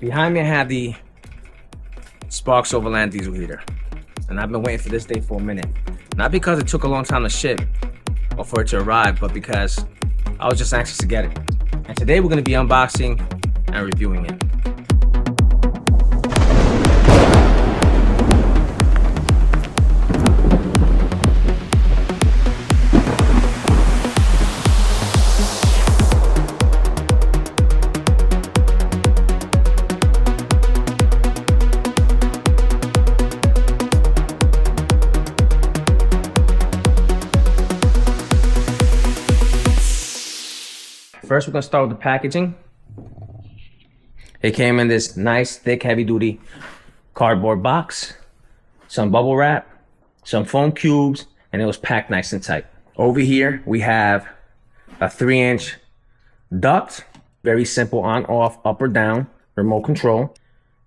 Behind me I have the Sparks Overland diesel heater. And I've been waiting for this day for a minute. Not because it took a long time to ship or for it to arrive, but because I was just anxious to get it. And today we're gonna be unboxing and reviewing it. First, we're gonna start with the packaging. It came in this nice, thick, heavy-duty cardboard box, some bubble wrap, some foam cubes, and it was packed nice and tight. Over here, we have a 3-inch duct, very simple on, off, up or down, remote control,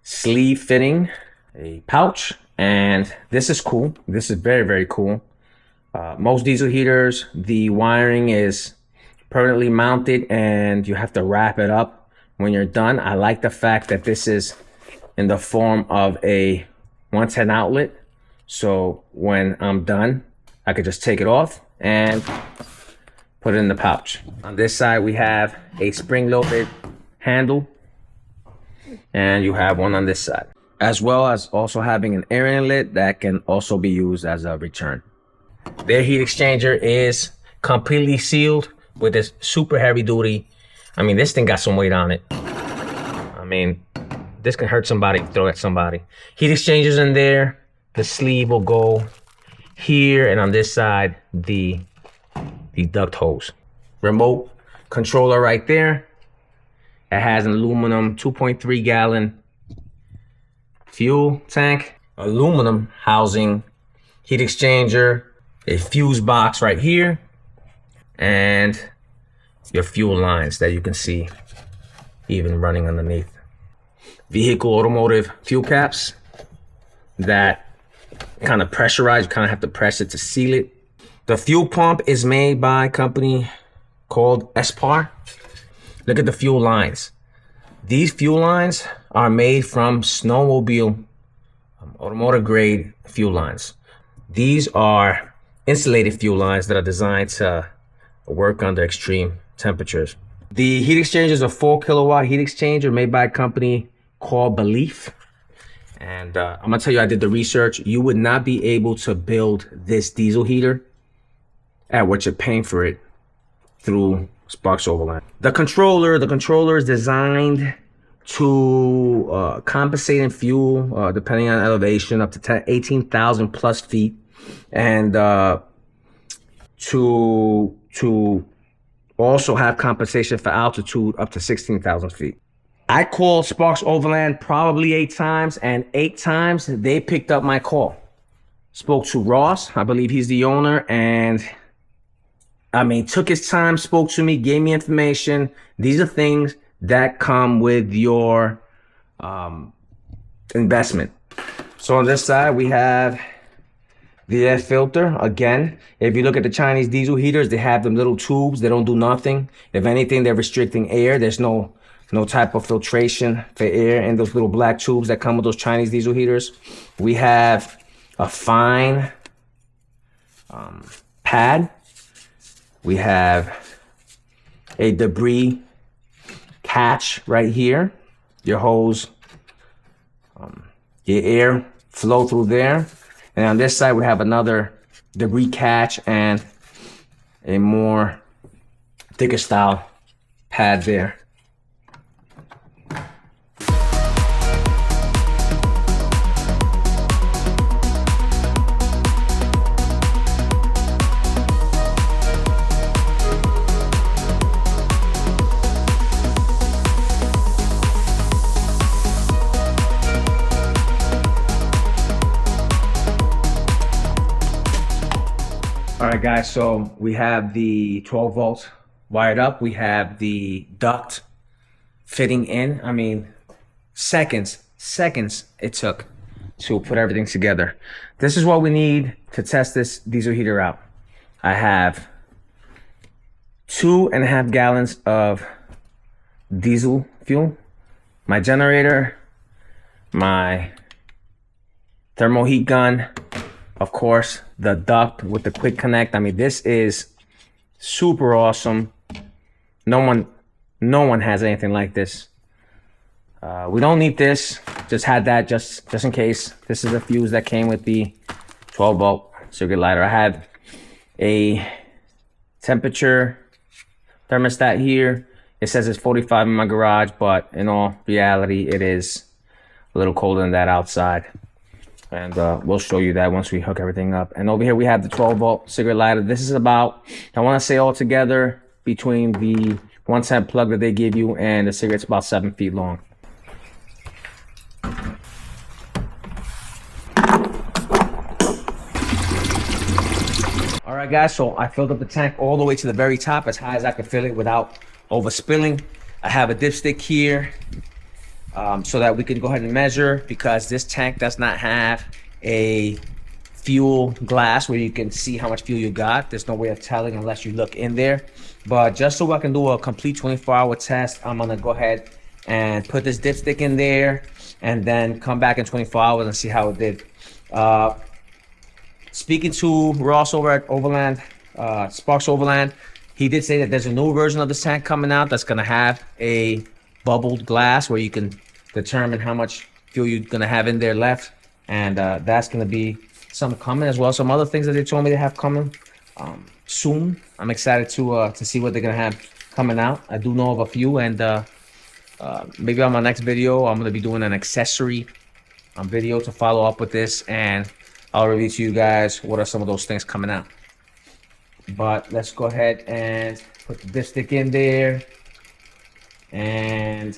sleeve fitting, a pouch, and this is cool. This is very, very cool. Most diesel heaters, the wiring is permanently mounted and you have to wrap it up when you're done. I like the fact that this is in the form of a 110 outlet. So when I'm done, I could just take it off and put it in the pouch. On this side, we have a spring-loaded handle, and you have one on this side, as well as also having an air inlet that can also be used as a return. Their heat exchanger is completely sealed with this super heavy duty. I mean, this thing got some weight on it. I mean, this can hurt somebody, throw at somebody. Heat exchangers in there. The sleeve will go here, and on this side, the duct hose. Remote controller right there. It has an aluminum 2.3 gallon fuel tank, aluminum housing, heat exchanger, a fuse box right here, and your fuel lines that you can see even running underneath. Vehicle automotive fuel caps that kind of pressurize, you kind of have to press it to seal it. The fuel pump is made by a company called Espar. Look at the fuel lines. These fuel lines are made from snowmobile automotive grade fuel lines. These are insulated fuel lines that are designed to work under extreme temperatures. The heat exchanger is a 4 kilowatt heat exchanger made by a company called Belief. And I'm gonna tell you, I did the research. You would not be able to build this diesel heater at what you're paying for it through Sparks Overland. The controller is designed to compensate in fuel depending on elevation up to 18,000 plus feet, and to also have compensation for altitude up to 16,000 feet. I called Sparks Overland probably 8 times, and 8 times they picked up my call. Spoke to Ross, I believe he's the owner, and I mean, took his time, spoke to me, gave me information. These are things that come with your investment. So on this side, we have the air filter. Again, if you look at the Chinese diesel heaters, they have them little tubes. They don't do nothing. If anything, they're restricting air. There's no type of filtration for air in those little black tubes that come with those Chinese diesel heaters. We have a fine pad. We have a debris catch right here. Your hose, your air flow through there. And on this side, we have another debris catch and a more thicker style pad there. All right, guys, so we have the 12 volts wired up. We have the duct fitting in. I mean, seconds it took to put everything together. This is what we need to test this diesel heater out. I have 2.5 gallons of diesel fuel, my generator, my thermal heat gun, of course, the duct with the quick connect. I mean, this is super awesome. No one has anything like this. We don't need this. Just had that just in case. This is the fuse that came with the 12 volt circuit lighter. I had a temperature thermostat here. It says it's 45 in my garage, but in all reality, it is a little colder than that outside. And we'll show you that once we hook everything up. And over here we have the 12 volt cigarette lighter. This is about, I want to say altogether, between the 110 plug that they give you and the cigarette's about 7 feet long. All right, guys, so I filled up the tank all the way to the very top, as high as I could fill it without overspilling. I have a dipstick here so that we can go ahead and measure, because this tank does not have a fuel glass where you can see how much fuel you got. There's no way of telling unless you look in there. But just so I can do a complete 24-hour test, I'm gonna go ahead and put this dipstick in there and then come back in 24 hours and see how it did. Speaking to Ross over at Overland, Sparks Overland, he did say that there's a new version of this tank coming out that's gonna have a bubbled glass where you can determine how much fuel you're gonna have in there left, and that's gonna be some coming as well. Some other things that they told me they have coming soon. I'm excited to see what they're gonna have coming out. I do know of a few, and maybe on my next video I'm gonna be doing an accessory video to follow up with this, and I'll review to you guys what are some of those things coming out. But let's go ahead and put the dipstick in there, and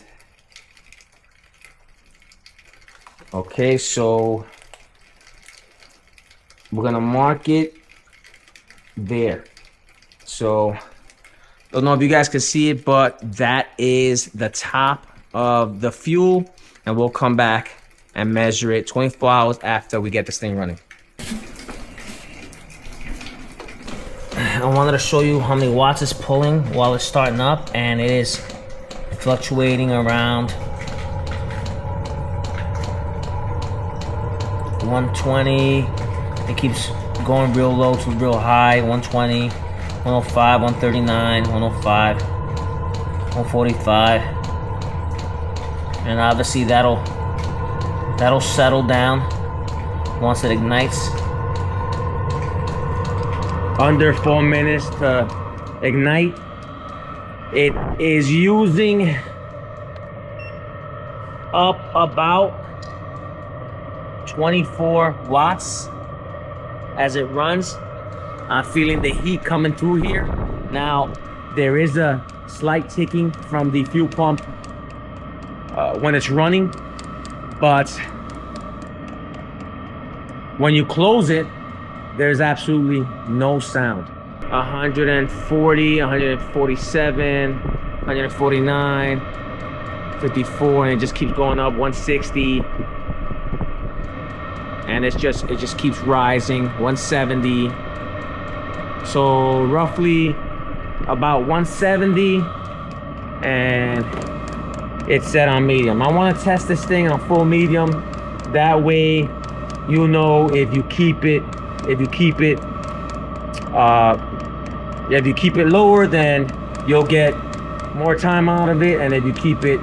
okay, so we're gonna mark it there. So don't know if you guys can see it, but that is the top of the fuel, and we'll come back and measure it 24 hours after we get this thing running. I wanted to show you how many watts it's pulling while it's starting up, and it is fluctuating around 120. It keeps going real low to real high. 120, 105, 139, 105, 145, and obviously that'll settle down once it ignites. Under 4 minutes to ignite. It is using up about 24 watts as it runs. I'm feeling the heat coming through here. Now, there is a slight ticking from the fuel pump when it's running, but when you close it, there's absolutely no sound. 140, 147, 149, 54, and it just keeps going up. 160, and it just keeps rising. 170. So roughly about 170, and it's set on medium. I want to test this thing on full medium. That way, you know, if you keep it lower, then you'll get more time out of it, and if you keep it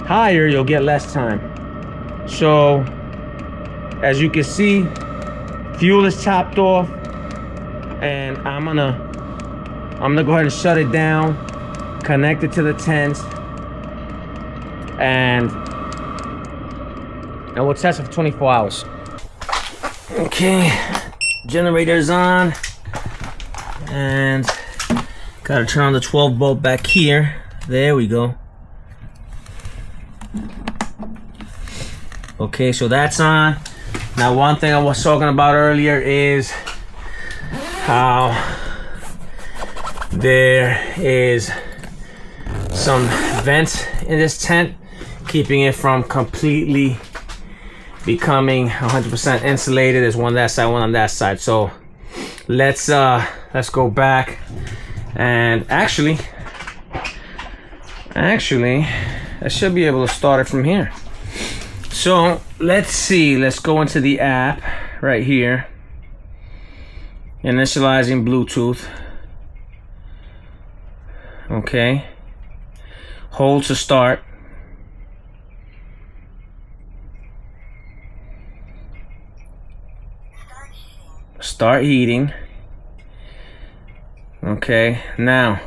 higher, you'll get less time. So as you can see, fuel is topped off, and I'm gonna go ahead and shut it down, connect it to the tent, and we'll test it for 24 hours. Okay, generator's on, and gotta turn on the 12 volt back here. There we go. Okay, so that's on. Now, one thing I was talking about earlier is how there is some vents in this tent, keeping it from completely becoming 100% insulated. There's one on that side, one on that side. So let's go back and actually I should be able to start it from here. So let's see. Let's go into the app right here. Initializing Bluetooth. Okay. Hold to start. Start heating. Okay, now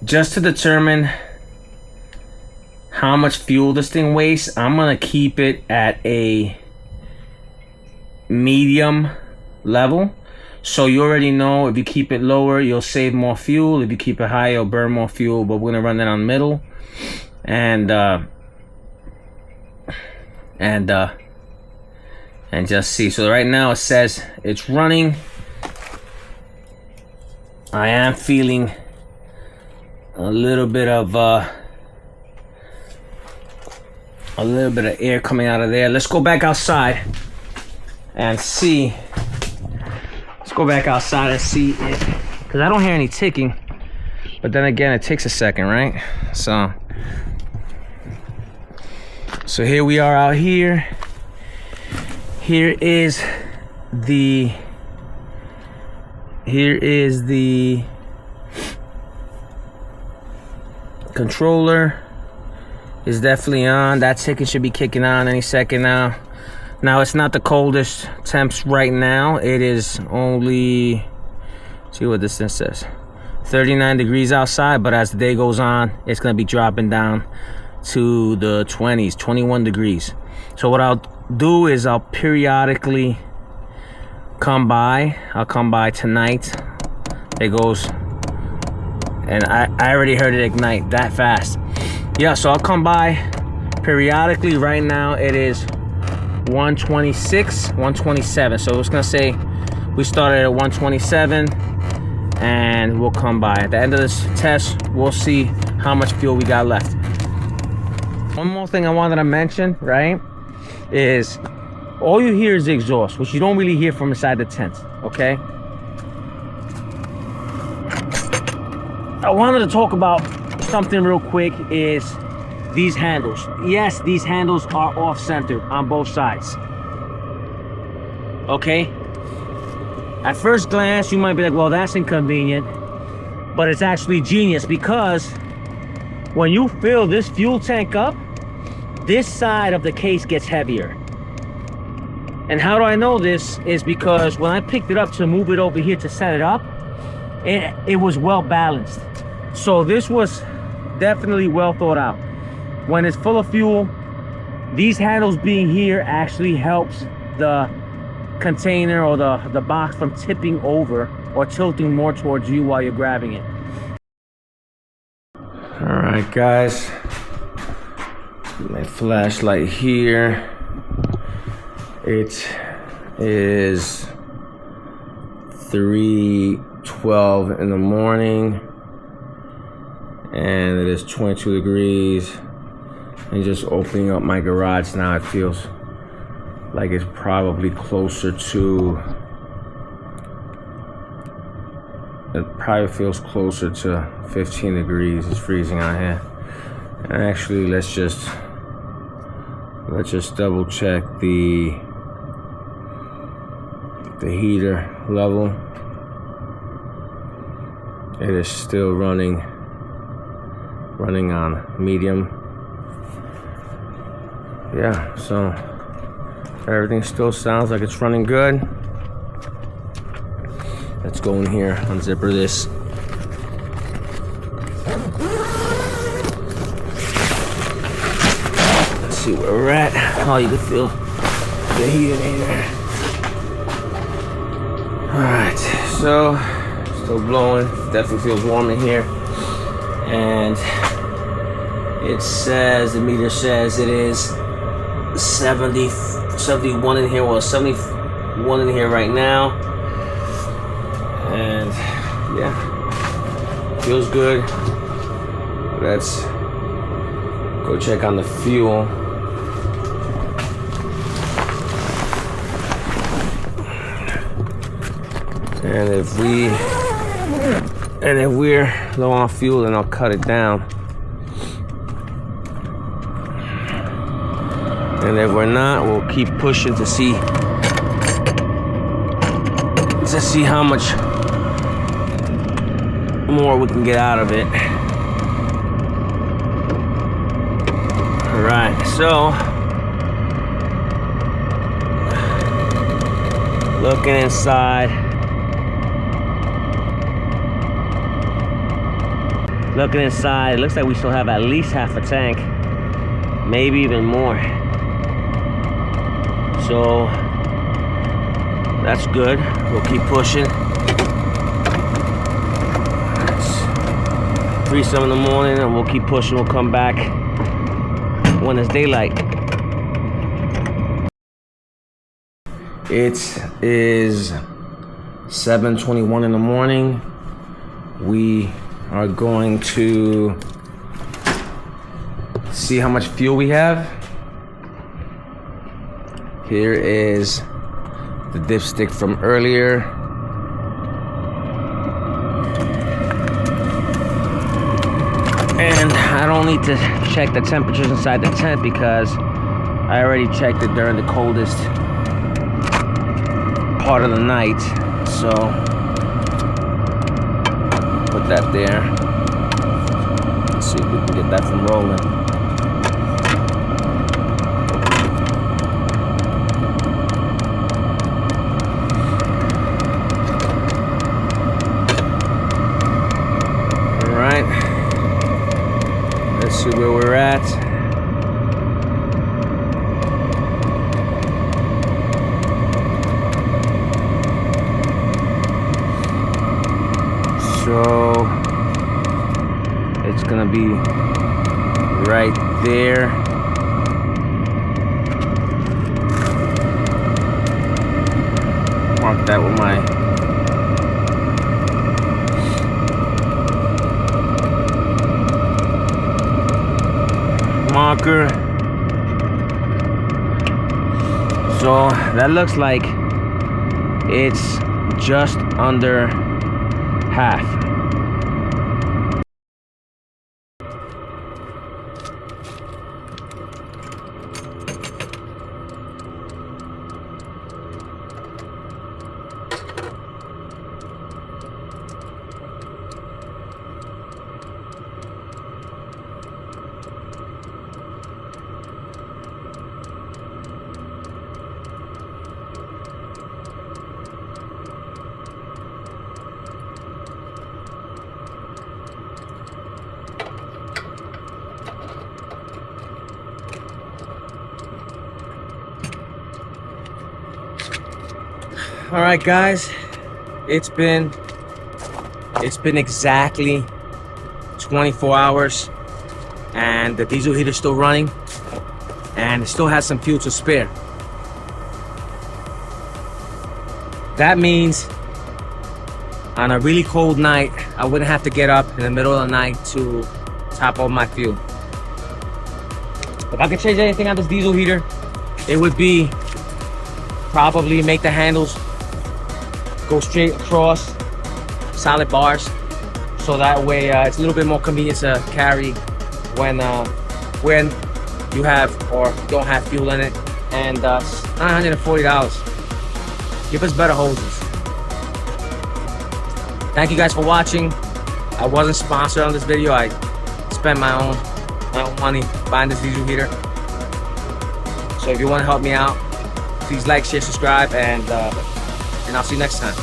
just to determine how much fuel this thing wastes, I'm gonna keep it at a medium level. So you already know if you keep it lower, you'll save more fuel. If you keep it high, you'll burn more fuel. But we're gonna run that on middle, and just see. So right now it says it's running. I am feeling a little bit of air coming out of there. Let's go back outside and see. Let's go back outside and see it, because I don't hear any ticking. But then again, it takes a second, right? So here we are out here. Here is the controller. Is definitely on. That ticket should be kicking on any second now. Now it's not the coldest temps right now. It is only, see what this thing says, 39 degrees outside, but as the day goes on, it's gonna be dropping down to the 20s, 21 degrees. So what I'll do is I'll periodically come by. I'll come by tonight. It goes, and I already heard it ignite that fast. Yeah, so I'll come by periodically. Right now it is 126, 127. So it's gonna say we started at 127, and we'll come by. At the end of this test, we'll see how much fuel we got left. One more thing I wanted to mention, right, is all you hear is the exhaust, which you don't really hear from inside the tent, okay? I wanted to talk about something real quick, is these handles. Yes, these handles are off-centered on both sides. Okay? At first glance, you might be like, well, that's inconvenient. But it's actually genius, because when you fill this fuel tank up, this side of the case gets heavier. And how do I know this? Is because when I picked it up to move it over here to set it up, it was well balanced. So this was definitely well thought out. When it's full of fuel, these handles being here actually helps the container or the box from tipping over or tilting more towards you while you're grabbing it. All right, guys. My flashlight here. It is 3:12 in the morning, and it is 22 degrees. And just opening up my garage now, it feels like it's probably closer to, it probably feels closer to 15 degrees. It's freezing out here. And actually, let's just double check the heater level. It is still running on medium. Yeah, so everything still sounds like it's running good. Let's go in here, unzipper this. Let's see where we're at. Oh, you can feel the heat in here. Alright, so still blowing. Definitely feels warm in here. And it says, the meter says it is 71 in here. Well, 71 in here right now. And yeah, feels good. Let's go check on the fuel. And if we're low on fuel, then I'll cut it down. And if we're not, we'll keep pushing to see how much more we can get out of it. All right, so looking inside. Looking inside, it looks like we still have at least half a tank, maybe even more. So that's good. We'll keep pushing. It's 3-7 in the morning, and we'll keep pushing. We'll come back when it's daylight. It is 7:21 in the morning. We are going to see how much fuel we have. Here is the dipstick from earlier. And I don't need to check the temperatures inside the tent because I already checked it during the coldest part of the night. So put that there. Let's see if we can get that from rolling. All right. Let's see where we're at. So it's gonna be right there. Mark that with my marker. So that looks like it's just under half. All right, guys, it's been exactly 24 hours, and the diesel heater's still running, and it still has some fuel to spare. That means on a really cold night, I wouldn't have to get up in the middle of the night to top up my fuel. If I could change anything on this diesel heater, it would be probably make the handles go straight across, solid bars, so that way it's a little bit more convenient to carry when you have or don't have fuel in it. And $940. Give us better hoses. Thank you guys for watching. I wasn't sponsored on this video. I spent my own money buying this diesel heater. So if you want to help me out, please like, share, subscribe, and I'll see you next time.